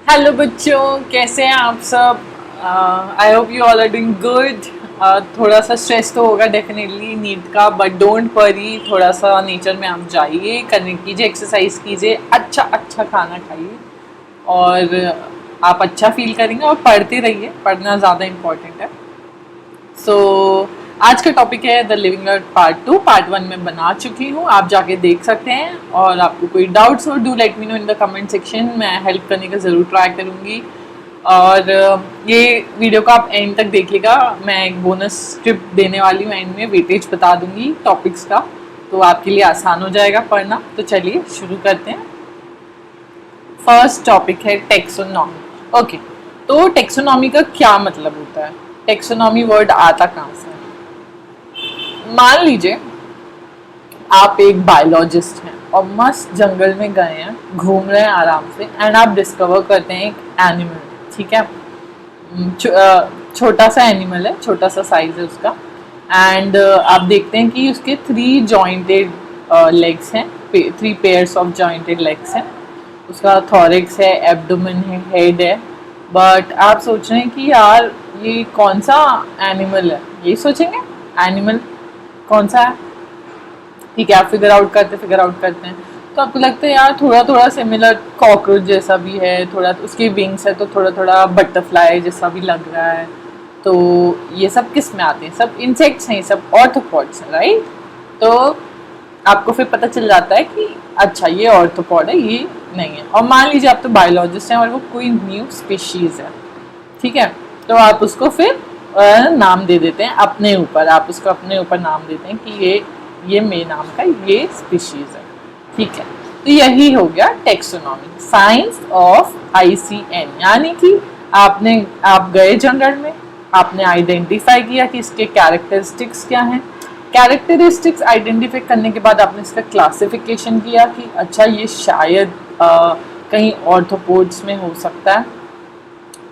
Hello बच्चों, कैसे हैं आप सब। I hope you all are doing good. थोड़ा सा स्ट्रेस तो होगा डेफिनेटली नीट का, बट डोंट वरी। थोड़ा सा नेचर में आप जाइए, करने कीजिए, एक्सरसाइज कीजिए, अच्छा अच्छा खाना खाइए और आप अच्छा फील करेंगे। और पढ़ते रहिए, पढ़ना ज़्यादा इम्पोर्टेंट है। सो आज का टॉपिक है द लिविंग अर्थ पार्ट 1 में बना चुकी हूँ, आप जाके देख सकते हैं। और आपको कोई डाउट्स हो, do let me know in the comment section, मैं हेल्प करने का ज़रूर ट्राई करूँगी। और ये वीडियो को आप एंड तक देखिएगा, मैं एक बोनस टिप देने वाली हूँ, एंड में वेटेज बता दूंगी टॉपिक्स का, तो आपके लिए आसान हो जाएगा पढ़ना। तो चलिए शुरू करते हैं। फर्स्ट टॉपिक है टेक्सोनॉमी। ओके, तो टेक्सोनॉमी का क्या मतलब होता है, टेक्सोनॉमी वर्ड आता कहाँ से है। मान लीजिए आप एक बायोलॉजिस्ट हैं और मस्त जंगल में गए हैं, घूम रहे हैं आराम से, एंड आप डिस्कवर करते हैं एक एनिमल। ठीक है, छोटा सा एनिमल है, छोटा सा साइज है उसका। एंड आप देखते हैं कि उसके 3 जॉइंटेड लेग्स हैं, 3 पेयर्स ऑफ जॉइंटेड लेग्स हैं। उसका थॉरिक्स है, एब्डोमेन है, हेड है। बट आप सोच रहे हैं कि यार ये कौन सा एनिमल है, ये सोचेंगे एनिमल कौन सा है। ठीक है, आप फिगर आउट करते हैं, तो आपको लगता है यार थोड़ा थोड़ा सिमिलर कॉकरोच जैसा भी है, थोड़ा उसके विंग्स है तो थोड़ा थोड़ा बटरफ्लाई जैसा भी लग रहा है। तो ये सब किस में आते हैं, सब इंसेक्ट्स हैं, ये सब ऑर्थोपॉड्स हैं, राइट। तो आपको फिर पता चल जाता है कि अच्छा ये ऑर्थोपॉड है, ये नहीं है। और मान लीजिए आप तो बायोलॉजिस्ट हैं और वो कोई न्यू स्पीशीज है, ठीक है, तो आप उसको फिर नाम दे देते हैं अपने ऊपर, आप उसको अपने ऊपर नाम देते हैं कि ये मेरे नाम का ये स्पीशीज है। ठीक है, तो यही हो गया टेक्सोनॉमी, साइंस ऑफ ICN। यानी कि आप गए जंगल में, आपने आइडेंटिफाई किया कि इसके कैरेक्टरिस्टिक्स क्या हैं। कैरेक्टरिस्टिक्स आइडेंटिफाई करने के बाद आपने इसका क्लासिफिकेशन किया कि अच्छा ये शायद कहीं ऑर्थोपोड्स में हो सकता है।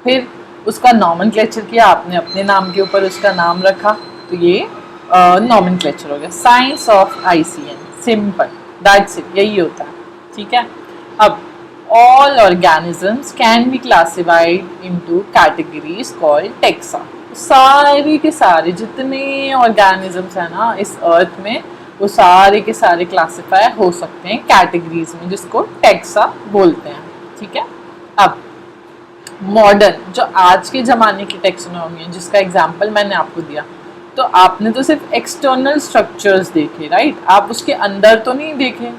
फिर उसका नॉमेनक्लेचर किया आपने, अपने नाम के ऊपर उसका नाम रखा, तो ये नॉमेनक्लेचर हो गया, science of ICN। Simple, that's it, यही होता है। ठीक है, अब all organisms can be classified into categories called taxa. सारे के सारे जितने ऑर्गेनिजम्स हैं ना इस अर्थ में, वो सारे के सारे क्लासिफाई हो सकते हैं कैटेगरीज में, जिसको टेक्सा बोलते हैं। ठीक है, अब मॉडर्न जो आज के ज़माने की टेक्सोनॉमी है, जिसका एग्जांपल मैंने आपको दिया, तो आपने तो सिर्फ एक्सटर्नल स्ट्रक्चर्स देखे, राइट, आप उसके अंदर तो नहीं देखे।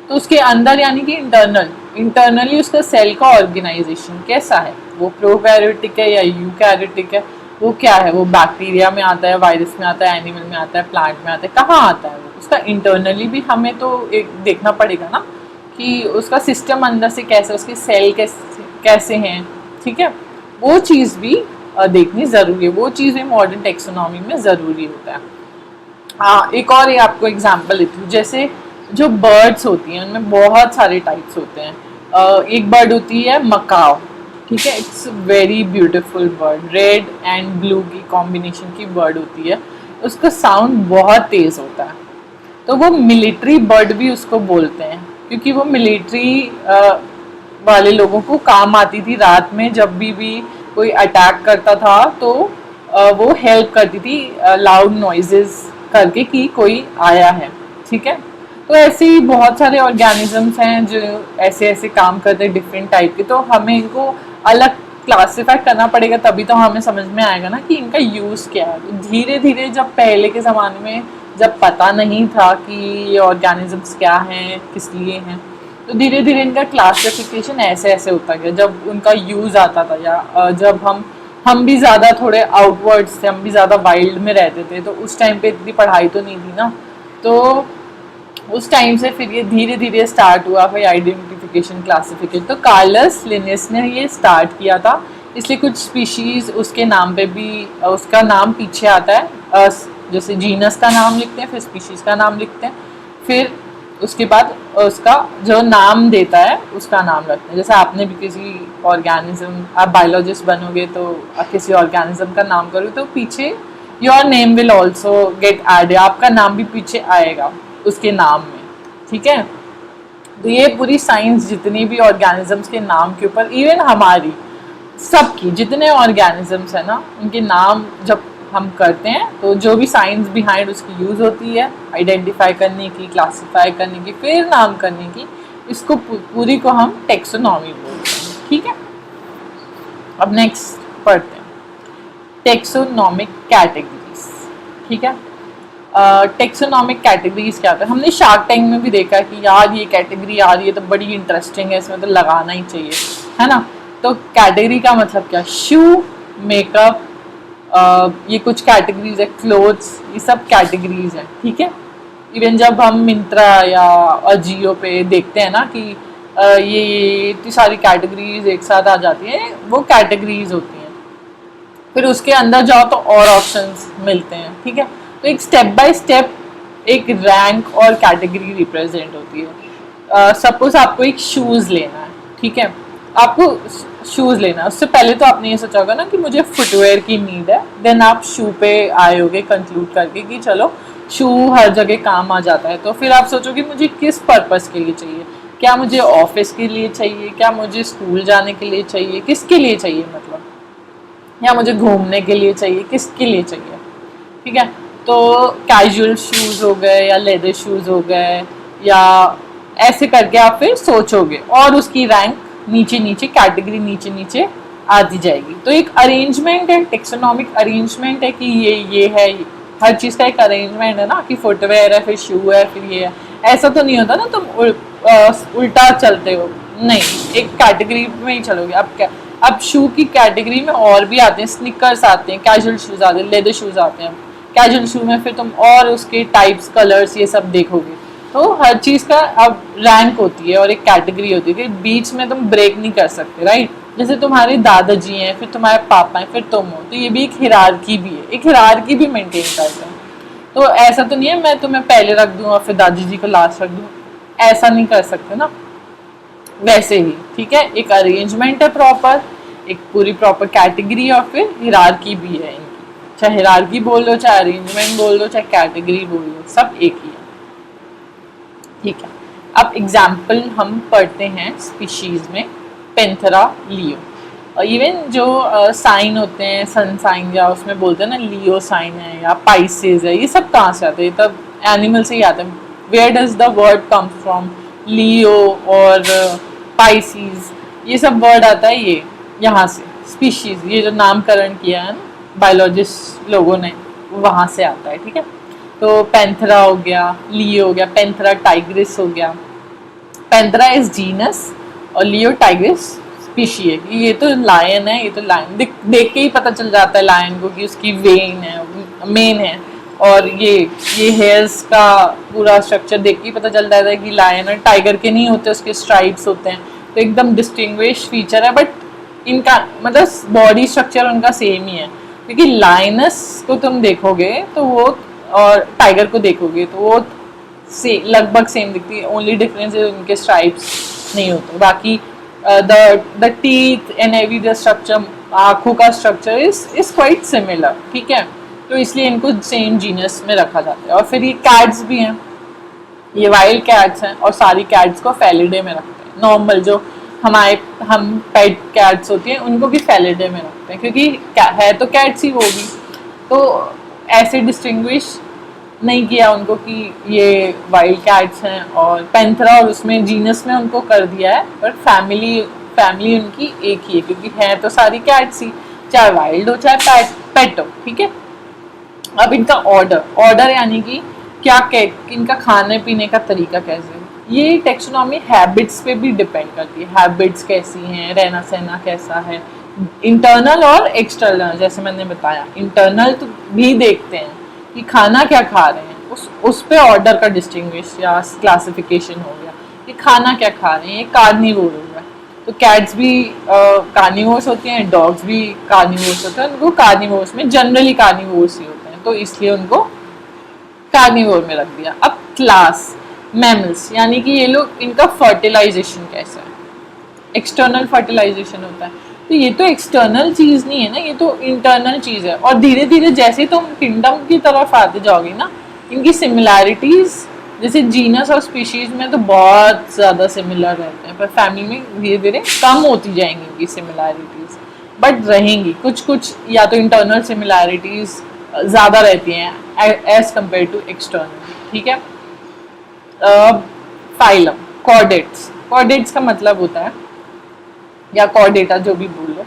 तो उसके अंदर यानी कि इंटरनली उसका सेल का ऑर्गेनाइजेशन कैसा है, वो प्रोकैरियोटिक है या यूकैरियोटिक है, वो क्या है, वो बैक्टीरिया में आता है, वायरस में आता है, एनिमल में आता है, प्लांट में आता है, कहाँ आता है वो, उसका इंटरनली भी हमें तो एक देखना पड़ेगा ना कि उसका सिस्टम अंदर से कैसे, उसके सेल कैसे हैं। ठीक है, वो चीज़ भी देखनी ज़रूरी है, वो चीज़ भी मॉडर्न टेक्सोनॉमी में ज़रूरी होता है। एक और ये आपको एग्जांपल देती हूँ, जैसे जो बर्ड्स होती हैं उनमें बहुत सारे टाइप्स होते हैं। एक बर्ड होती है मकाओ, ठीक है, it's very beautiful bird, red and blue की कॉम्बिनेशन की बर्ड होती है, उसका साउंड बहुत तेज़ होता है। तो वो मिलिट्री बर्ड भी उसको बोलते हैं, क्योंकि वो मिलिट्री वाले लोगों को काम आती थी। रात में जब भी कोई अटैक करता था तो वो हेल्प करती थी लाउड नॉइजेस करके कि कोई आया है। ठीक है, तो ऐसे ही बहुत सारे ऑर्गेनिजम्स हैं जो ऐसे ऐसे काम करते हैं, डिफरेंट टाइप के, तो हमें इनको अलग क्लासिफाई करना पड़ेगा, तभी तो हमें समझ में आएगा ना कि इनका यूज़ क्या है। तो धीरे धीरे, जब पहले के ज़माने में जब पता नहीं था कि ये ऑर्गेनिजम्स क्या हैं, किस लिए हैं, तो धीरे धीरे इनका क्लासिफिकेशन ऐसे ऐसे होता गया। जब उनका यूज़ आता था, या जब हम भी ज़्यादा थोड़े आउटवर्ड्स थे, हम भी ज़्यादा वाइल्ड में रहते थे, तो उस टाइम पे इतनी पढ़ाई तो नहीं थी ना, तो उस टाइम से फिर ये धीरे धीरे स्टार्ट हुआ भाई आइडेंटिफिकेशन, क्लासिफिकेशन। तो कार्लस लिनियस ने ये स्टार्ट किया था, इसलिए कुछ स्पीशीज उसके नाम पे भी उसका नाम पीछे आता है। जैसे जीनस का नाम लिखते हैं, फिर स्पीशीज का नाम लिखते हैं, फिर उसके बाद उसका जो नाम देता है उसका नाम रखते हैं। जैसे आपने भी किसी ऑर्गेनिज्म, आप बायोलॉजिस्ट बनोगे तो किसी ऑर्गेनिज्म का नाम करोगे तो पीछे your name will also get add, आपका नाम भी पीछे आएगा उसके नाम में। ठीक है, तो ये पूरी साइंस जितनी भी ऑर्गेनिजम्स के नाम के ऊपर, इवन हमारी सबकी जितने ऑर्गेनिजम्स है ना, उनके नाम जब हम करते हैं तो जो भी साइंस बिहाइंड उसकी यूज़ होती है आइडेंटिफाई करने की, क्लासिफाई करने की, फिर नाम करने की, इसको पूरी को हम टेक्सोनॉमी बोलते हैं। ठीक है, अब नेक्स्ट पढ़ते हैं टेक्सोनॉमिक कैटेगरीज। ठीक है, टेक्सोनॉमिक कैटेगरीज क्या होता है? हमने शार्क टैंक में भी देखा कि यार ये कैटेगरी आ रही है तो बड़ी इंटरेस्टिंग है, इसमें तो लगाना ही चाहिए, है ना। तो कैटेगरी का मतलब क्या? शू, मेकअप, ये कुछ कैटेगरीज है, क्लोथ्स, ये सब कैटेगरीज हैं। ठीक है, इवन जब हम मिंत्रा या अजियो पे देखते हैं ना कि ये इतनी सारी कैटेगरीज एक साथ आ जाती हैं, वो कैटेगरीज होती हैं। फिर उसके अंदर जाओ तो और ऑप्शंस मिलते हैं। ठीक है, तो एक स्टेप बाय स्टेप एक रैंक और कैटेगरी रिप्रेजेंट होती है। सपोज आपको एक शूज़ लेना है, ठीक है, आपको शूज़ लेना है, उससे पहले तो आपने ये सोचा होगा ना कि मुझे फुटवेयर की नीड है, देन आप शू पे आए होगे कंक्लूड करके कि चलो शू हर जगह काम आ जाता है। तो फिर आप सोचोगे मुझे किस पर्पस के लिए चाहिए, क्या मुझे ऑफिस के लिए चाहिए, क्या मुझे स्कूल जाने के लिए चाहिए, किसके लिए चाहिए, मतलब या मुझे घूमने के लिए चाहिए, किसके लिए चाहिए। ठीक है, तो कैजुअल शूज़ हो गए या लेदर शूज़ हो गए, या ऐसे करके आप फिर सोचोगे और उसकी रैंक नीचे नीचे, कैटेगरी नीचे नीचे आती जाएगी। तो एक अरेंजमेंट है, टेक्सोनॉमिक अरेंजमेंट है कि ये है, हर चीज़ का एक अरेंजमेंट है ना, कि फुटवेयर है, फिर शू है, फिर ये है। ऐसा तो नहीं होता ना तुम उल्टा चलते हो, नहीं, एक कैटेगरी में ही चलोगे। अब क्या, अब शू की कैटेगरी में और भी आते हैं, स्निकर्स आते हैं, कैजुअल शूज़ आते हैं, लेदर शूज़ आते हैं। कैजुअल शू में फिर तुम और उसके टाइप्स, कलर्स, ये सब देखोगे। तो हर चीज़ का अब रैंक होती है और एक कैटेगरी होती है कि बीच में तुम ब्रेक नहीं कर सकते, राइट। जैसे तुम्हारे दादाजी हैं, फिर तुम्हारे पापा हैं, फिर तुम हो, तो ये भी एक हिरार्की भी है, एक हिरार्की भी मेंटेन करते हैं। तो ऐसा तो नहीं है मैं तुम्हें पहले रख दूँ और फिर दादी जी को लास्ट रख दूँ, ऐसा नहीं कर सकते ना। वैसे ही ठीक है, एक अरेंजमेंट है प्रॉपर, एक पूरी प्रॉपर कैटेगरी और फिर हिरार्की भी है इनकी। चाहे हिरार्की बोल लो, चाहे अरेंजमेंट बोल लो, चाहे कैटेगरी बोल लो, सब एक ही है। ठीक है, अब एग्जाम्पल हम पढ़ते हैं स्पीशीज में, पेंथेरा, लियो। और इवन जो साइन होते हैं, सन साइन या उसमें बोलते हैं ना लियो साइन है या पाइसेस है, ये सब कहाँ से आते हैं? तब एनिमल से ही आते हैं। Where does the word come from? Leo और पाइसीज, ये सब वर्ड आता है ये यहाँ से, स्पीशीज, ये जो नामकरण किया है ना बायोलॉजिस्ट लोगों ने, वहाँ से आता है। ठीक है, तो पेंथेरा हो गया, लियो हो गया, पेंथेरा टाइग्रिस हो गया। पेंथेरा इज जीनस और लियो टाइग्रिस स्पीशी है। ये तो लायन है, ये तो लायन देख के ही पता चल जाता है लायन को कि उसकी वेन है, मेन है, और ये हेयर्स का पूरा स्ट्रक्चर देख के ही पता चल जाता है कि लायन है। टाइगर के नहीं होते, उसके स्ट्राइप्स होते हैं, तो एकदम डिस्टिंग्विश फीचर है। बट इनका मतलब बॉडी स्ट्रक्चर उनका सेम ही है, क्योंकि लायनस को तुम देखोगे तो वो, और टाइगर को देखोगे तो वो लगभग सेम दिखती है। ओनली डिफरेंस है उनके स्ट्राइप्स नहीं होते, बाकी the teeth and every the structure, आँखों का स्ट्रक्चर इज क्वाइट सिमिलर। ठीक है, तो इसलिए इनको सेम जीनस में रखा जाता है। और फिर ये कैट्स भी हैं, ये वाइल्ड कैट्स हैं, और सारी कैट्स को फेलिडे में रखते हैं। नॉर्मल जो हम पेट कैट्स होती हैं उनको भी फेलिडे में रखते हैं, क्योंकि है तो कैट्स ही वो भी, तो ऐसे डिस्टिंग्विश नहीं किया उनको कि ये वाइल्ड कैट्स हैं और पेंथेरा, और उसमें जीनस में उनको कर दिया है, पर फैमिली उनकी एक ही है, क्योंकि है तो सारी कैट्स ही, चाहे वाइल्ड हो चाहे पेट हो। ठीक है, अब इनका ऑर्डर यानी कि क्या इनका खाने पीने का तरीका कैसे है, ये टेक्सोनॉमी हैबिट्स पे भी डिपेंड करती है। हैबिट्स कैसी हैं, रहना सहना कैसा है, इंटरनल और एक्सटर्नल। जैसे मैंने बताया, इंटरनल तो भी देखते हैं कि खाना क्या खा रहे हैं, उस पे ऑर्डर का डिस्टिंग्विश या क्लासिफिकेशन हो गया कि खाना क्या खा रहे हैं। ये कार्निवोर हो गया, तो कैट्स भी कार्निवोर्स होती हैं, डॉग्स भी कार्निवोर्स होते हैं। उनको कार्निवोर्स में जनरली कार्निवोर्स ही होते हैं, तो इसलिए उनको कार्निवोर में रख दिया। अब क्लास मैमल्स, यानी कि ये लोग, इनका फर्टिलाइजेशन कैसा है, एक्सटर्नल फर्टिलाइजेशन होता है। तो ये तो एक्सटर्नल चीज़ नहीं है ना, ये तो इंटरनल चीज़ है। और धीरे धीरे जैसे तुम किंगडम की तरफ आते जाओगे ना, इनकी सिमिलैरिटीज़ जैसे जीनस और स्पीशीज में तो बहुत ज़्यादा सिमिलर रहते हैं, पर फैमिली में धीरे धीरे कम होती जाएंगी उनकी सिमिलैरिटीज़, बट रहेंगी कुछ कुछ, या तो इंटरनल सिमिलैरिटीज़ ज़्यादा रहती हैं एज कम्पेयर टू एक्सटर्नल। ठीक है। फाइलम, कॉर्डेट्स, कॉर्डेट्स का मतलब होता है, या कॉर्डेटा जो भी बोल लो,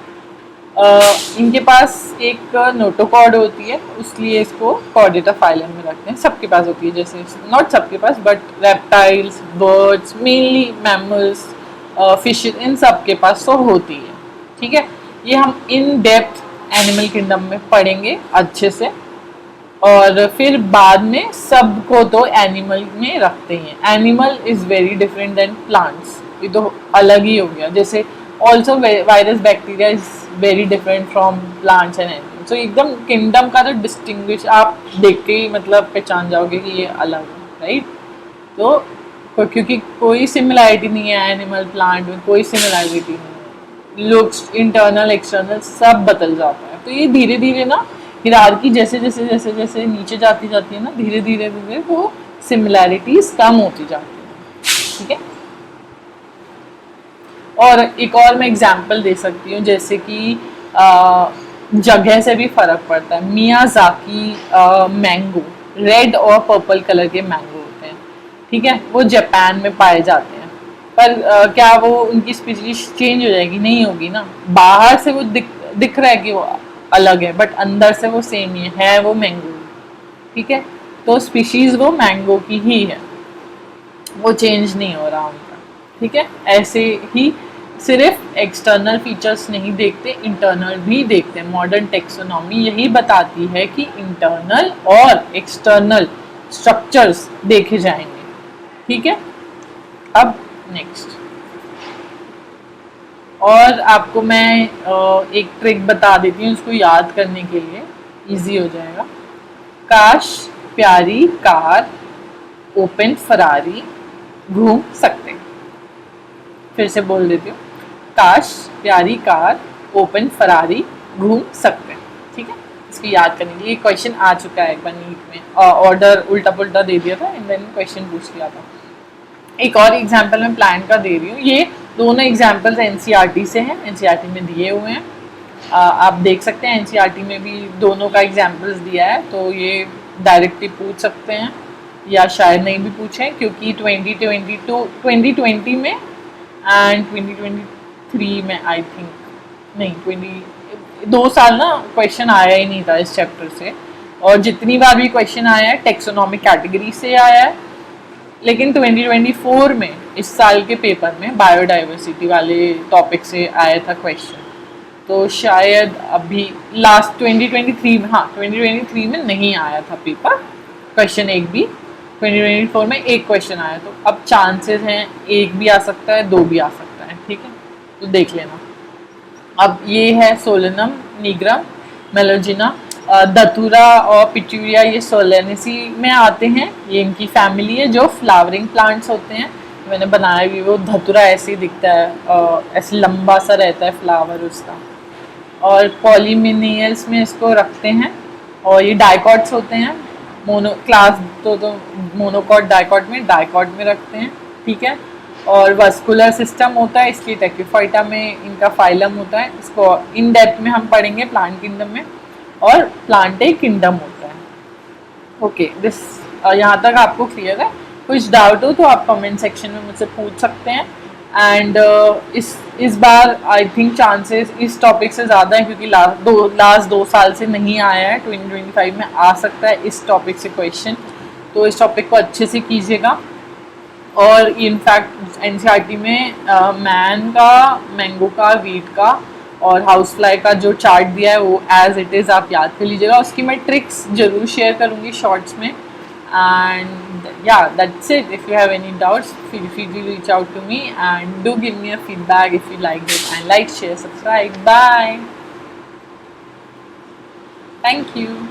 इनके पास एक नोटोकॉर्ड होती है, उसलिए इसको कॉर्डेटा फाइलम में रखते हैं। सबके पास होती है, जैसे नॉट सबके पास, but reptiles, birds, mainly mammals, fish, इन सब के पास तो होती है। ठीक है। ये हम इन डेप्थ एनिमल किंगडम में पढ़ेंगे अच्छे से, और फिर बाद में सबको तो एनिमल में रखते हैं। Animal is very different then plants, ये तो अलग ही हो गया। जैसे also virus bacteria is very different from plants and animals. तो एकदम किंगडम का तो डिस्टिंग्विश आप देख के ही मतलब पहचान जाओगे कि ये अलग है, राइट। तो क्योंकि कोई सिमिलैरिटी नहीं है एनिमल प्लांट में, कोई सिमिलैरिटी नहीं है, लुक्स इंटरनल एक्सटर्नल सब बदल जाता है। तो ये धीरे धीरे ना हिरार्की जैसे जैसे जैसे जैसे नीचे जाती जाती है ना, धीरे धीरे धीरे वो सिमिलैरिटीज कम होती जाती है। ठीक है। और एक और मैं एग्जांपल दे सकती हूँ, जैसे कि जगह से भी फर्क पड़ता है। मियाजाकी मैंगो, रेड और पर्पल कलर के मैंगो होते हैं। ठीक है। वो जापान में पाए जाते हैं, पर क्या वो उनकी स्पीशीज चेंज हो जाएगी? नहीं होगी ना। बाहर से वो दिख रहा है कि वो अलग है, बट अंदर से वो सेम ही है वो मैंगो। ठीक है। तो स्पीशीज वो मैंगो की ही है, वो चेंज नहीं हो रहा उनका। ठीक है। ऐसे ही सिर्फ एक्सटर्नल फीचर्स नहीं देखते, इंटरनल भी देखते हैं। मॉडर्न टेक्सोनॉमी यही बताती है कि इंटरनल और एक्सटर्नल स्ट्रक्चर्स देखे जाएंगे। ठीक है। अब नेक्स्ट, और आपको मैं एक ट्रिक बता देती हूँ उसको याद करने के लिए, इजी हो जाएगा। काश प्यारी कार ओपन फरारी घूम सकते। फिर से बोल देती हूँ, काश प्यारी कार ओपन फरारी घूम सकते। ठीक है। इसको याद करने के लिए क्वेश्चन आ चुका है एक बार नीट में, ऑर्डर उल्टा पुल्टा दे दिया था एंड देन क्वेश्चन पूछ लिया था। एक और एग्जाम्पल मैं प्लान का दे रही हूँ। ये दोनों एग्जाम्पल्स एनसीईआरटी से हैं, एनसीईआरटी में दिए हुए हैं, आप देख सकते हैं। एनसीईआरटी में भी दोनों का एग्जाम्पल्स दिया है, तो ये डायरेक्टली पूछ सकते हैं या शायद नहीं भी पूछें, क्योंकि 2020 में एंड 2023 में आई थिंक, नहीं 2 साल ना क्वेश्चन आया ही नहीं था इस चैप्टर से, और जितनी बार भी क्वेश्चन आया है टेक्सोनॉमिक कैटेगरी से आया है। लेकिन 2024 में इस साल के पेपर में बायोडाइवर्सिटी वाले टॉपिक से आया था क्वेश्चन, तो शायद अभी लास्ट 2023 में, हाँ 2023 में नहीं आया था पेपर क्वेश्चन एक भी। 2024 में एक क्वेश्चन आया, तो अब चांसेस हैं एक भी आ सकता है, 2 भी आ सकता है। ठीक है। तो देख लेना। अब ये है सोलेनम निग्रम, मेलोजिना, दतूरा और पिट्यूरिया, ये सोलेनेसी में आते हैं। ये इनकी फैमिली है जो फ्लावरिंग प्लांट्स होते हैं। मैंने बनाया भी, वो धतूरा ऐसे ही दिखता है, ऐसे लंबा सा रहता है फ्लावर उसका। और पॉलीमिनियल्स में इसको रखते हैं, और ये डाइकॉट्स होते हैं। मोनो क्लास तो मोनोकॉट डाइकॉट में रखते हैं। ठीक है। और वस्कुलर सिस्टम होता है, इसकी टेक्यूफाइटा में इनका फाइलम होता है। इसको इन डेप्थ में हम पढ़ेंगे प्लांट किंगडम में, और प्लांटे किंगडम होता है। ओके, दिस यहाँ तक आपको क्लियर है? कुछ डाउट हो तो आप कमेंट सेक्शन में मुझसे पूछ सकते हैं। एंड इस बार आई थिंक चांसेस इस टॉपिक से ज़्यादा है, क्योंकि लास्ट 2 साल से नहीं आया है। 2025 में आ सकता है इस टॉपिक से क्वेश्चन, तो इस टॉपिक को अच्छे से कीजिएगा। और इनफैक्ट एनसीईआरटी में मैन का, मैंगो का, वीट का और हाउस फ्लाई का जो चार्ट दिया है वो एज इट इज़ आप याद कर लीजिएगा। उसकी मैं ट्रिक्स ज़रूर शेयर करूँगी शॉर्ट्स में। And yeah, that's it. If you have any doubts, feel free to reach out to me and do give me a feedback if you liked it, and like, share, subscribe. Bye. Thank you.